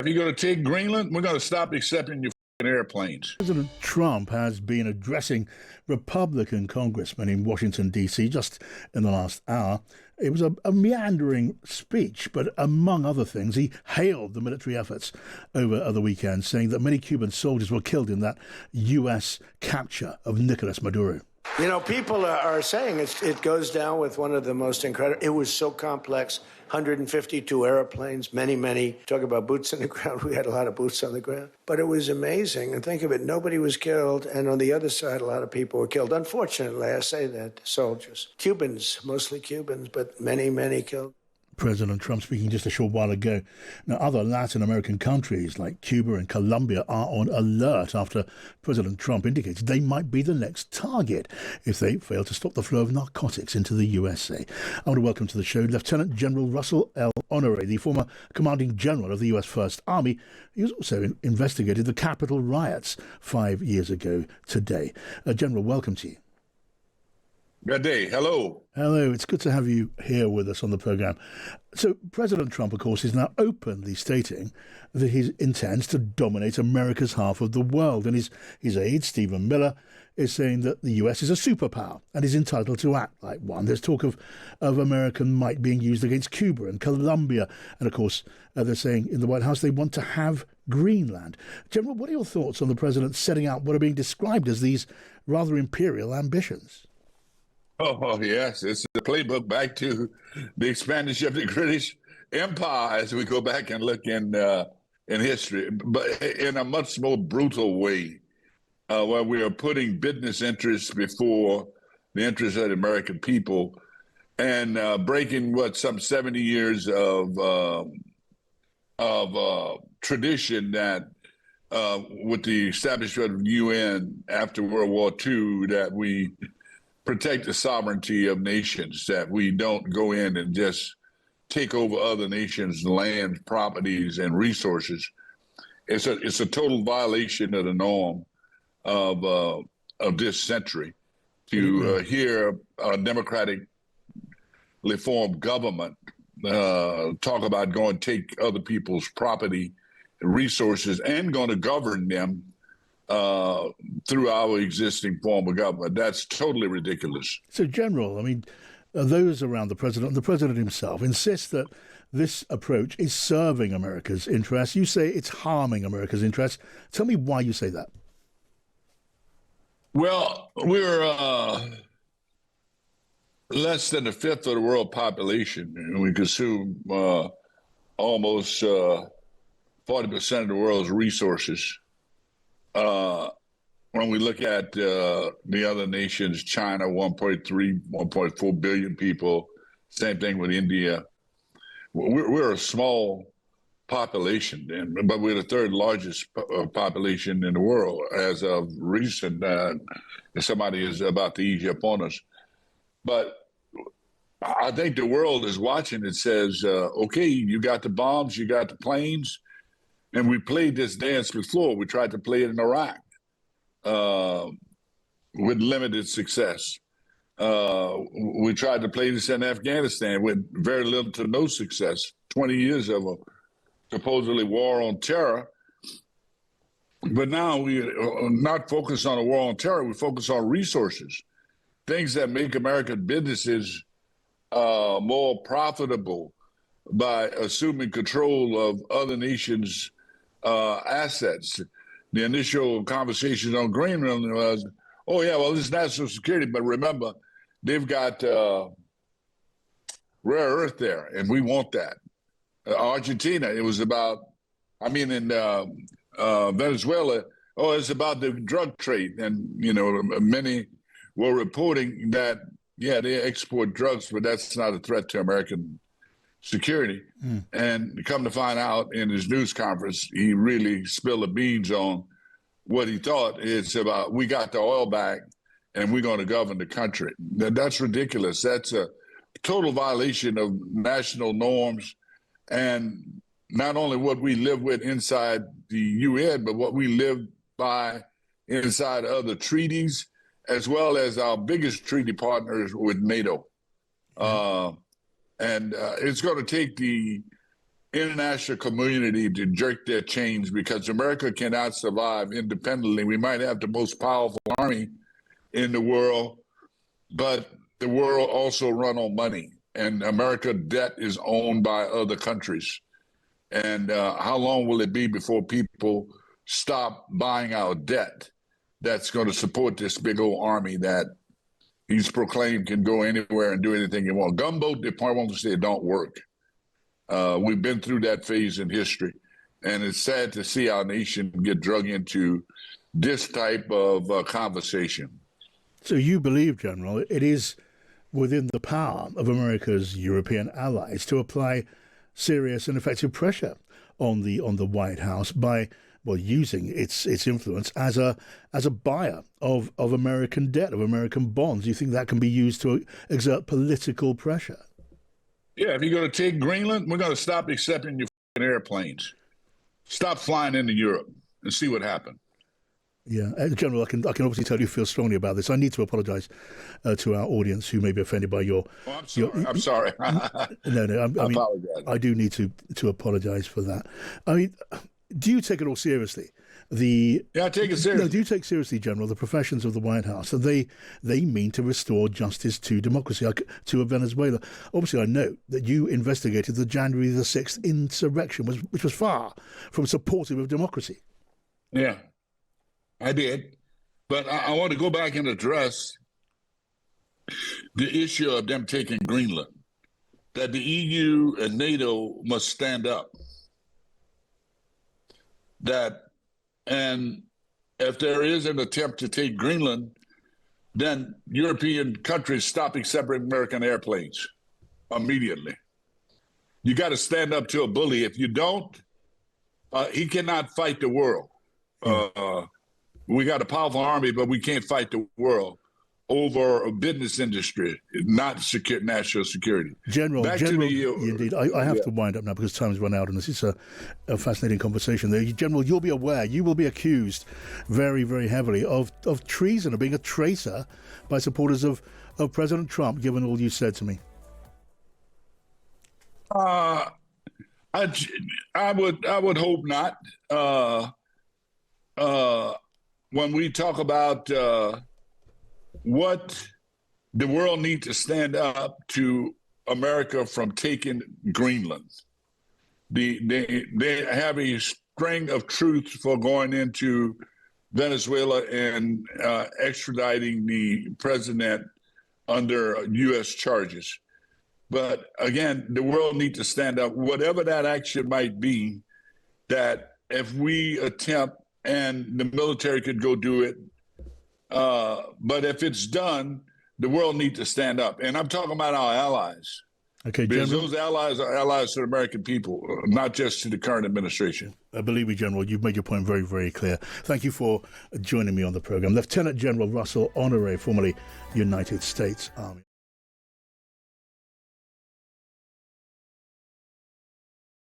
If you're going to take Greenland, we're going to stop accepting your airplanes. President Trump has been addressing Republican congressmen in Washington, D.C. just in the last hour. It was a meandering speech, but among other things, he hailed the military efforts over the weekend, saying that many Cuban soldiers were killed in that U.S. capture of Nicolas Maduro. You know, people are saying it goes down with one of the most incredible. It was so complex. 152 airplanes, many. Talk about boots on the ground. We had a lot of boots on the ground. But it was amazing. And think of it, nobody was killed. And on the other side, a lot of people were killed. Unfortunately, I say that, soldiers. Cubans, mostly Cubans, but many killed. President Trump speaking just a short while ago. Now, other Latin American countries like Cuba and Colombia are on alert after President Trump indicates they might be the next target if they fail to stop the flow of narcotics into the USA. I want to welcome to the show Lieutenant General Russel L Honoré, the former commanding general of the US First Army. He was also investigated the Capitol riots 5 years ago today. General, welcome to you. Good day. Hello. Hello. It's good to have you here with us on the program. So President Trump, of course, is now openly stating that he intends to dominate America's half of the world. And his aide, Stephen Miller, is saying that the US is a superpower and is entitled to act like one. There's talk of American might being used against Cuba and Colombia. And, of course, they're saying in the White House they want to have Greenland. General, what are your thoughts on the president setting out what are being described as these rather imperial ambitions? Oh, yes. It's the playbook back to the expansion of the British Empire as we go back and look in history, but in a much more brutal way, where we are putting business interests before the interests of the American people and breaking some 70 years of tradition that with the establishment of the UN after World War II, that we protect the sovereignty of nations, that we don't go in and just take over other nations' land, properties, and resources. It's a total violation of the norm of this century to hear a democratically formed government talk about going to take other people's property and resources and going to govern them through our existing form of government. That's totally ridiculous. So, General, I mean, those around the president himself insist that this approach is serving America's interests. You say it's harming America's interests. Tell me why you say that. Well, we're less than a fifth of the world population, and we consume almost 40% of the world's resources. When we look at the other nations, China, 1.3, 1.4 billion people, same thing with India. We're a small population, but we're the third largest population in the world as of recent. Somebody is about to ease up on us. But I think the world is watching. It says, okay, you got the bombs, you got the planes, and we played this dance before. We tried to play it in Iraq with limited success. We tried to play this in Afghanistan with very little to no success. 20 years of a supposedly war on terror. But now we are not focused on a war on terror. We focus on resources, things that make American businesses more profitable by assuming control of other nations' assets. The initial conversations on Greenland was, oh, yeah, well, it's national security. But remember, they've got rare earth there, and we want that. Argentina, it was about, in Venezuela, it's about the drug trade. And, many were reporting that, yeah, they export drugs, but that's not a threat to American security. And come to find out in his news conference, he really spilled the beans on what he thought. It's about, we got the oil back and we're going to govern the country. That's ridiculous. That's a total violation of national norms and not only what we live with inside the UN, but what we live by inside other treaties, as well as our biggest treaty partners with NATO. And it's going to take the international community to jerk their chains, because America cannot survive independently. We might have the most powerful army in the world, but the world also run on money, and America debt is owned by other countries. And how long will it be before people stop buying our debt that's going to support this big old army that he's proclaimed can go anywhere and do anything he wants? Gunboat diplomacy don't work. We've been through that phase in history, and it's sad to see our nation get drug into this type of conversation. So you believe, General, it is within the power of America's European allies to apply serious and effective pressure on the White House by, well, using its influence as a buyer of American debt, of American bonds. You think that can be used to exert political pressure? Yeah, if you're going to take Greenland, we're going to stop accepting your airplanes. Stop flying into Europe and see what happens. Yeah, General, I can obviously tell you feel strongly about this. I need to apologise to our audience who may be offended by your. Oh, I'm sorry. I'm sorry. No. I mean, apologize. I do need to apologise for that. I mean, do you take it all seriously? Yeah, I take it seriously. No, do you take seriously, General, the professions of the White House? That they mean to restore justice to democracy, to Venezuela. Obviously, I know that you investigated the January the 6th insurrection, which was far from supportive of democracy. Yeah, I did. But I want to go back and address the issue of them taking Greenland, that the EU and NATO must stand up. And if there is an attempt to take Greenland, then European countries stop accepting American airplanes immediately. You got to stand up to a bully. If you don't, he cannot fight the world. We got a powerful army, but we can't fight the world over a business industry, not national security. General, indeed. I have to wind up now because time's run out, and this is a fascinating conversation there. General, you'll be aware, you will be accused very, very heavily of treason, of being a traitor by supporters of President Trump, given all you said to me. I would hope not. When we talk about what the world needs to stand up to America from taking Greenland. They have a string of truths for going into Venezuela and extraditing the president under U.S. charges. But again, the world needs to stand up, whatever that action might be, that if we attempt and the military could go do it, but if it's done, the world needs to stand up. And I'm talking about our allies. Okay, because General, those allies are allies to the American people, not just to the current administration. Believe me, General, you've made your point very, very clear. Thank you for joining me on the program. Lieutenant General Russel Honoré, formerly United States Army.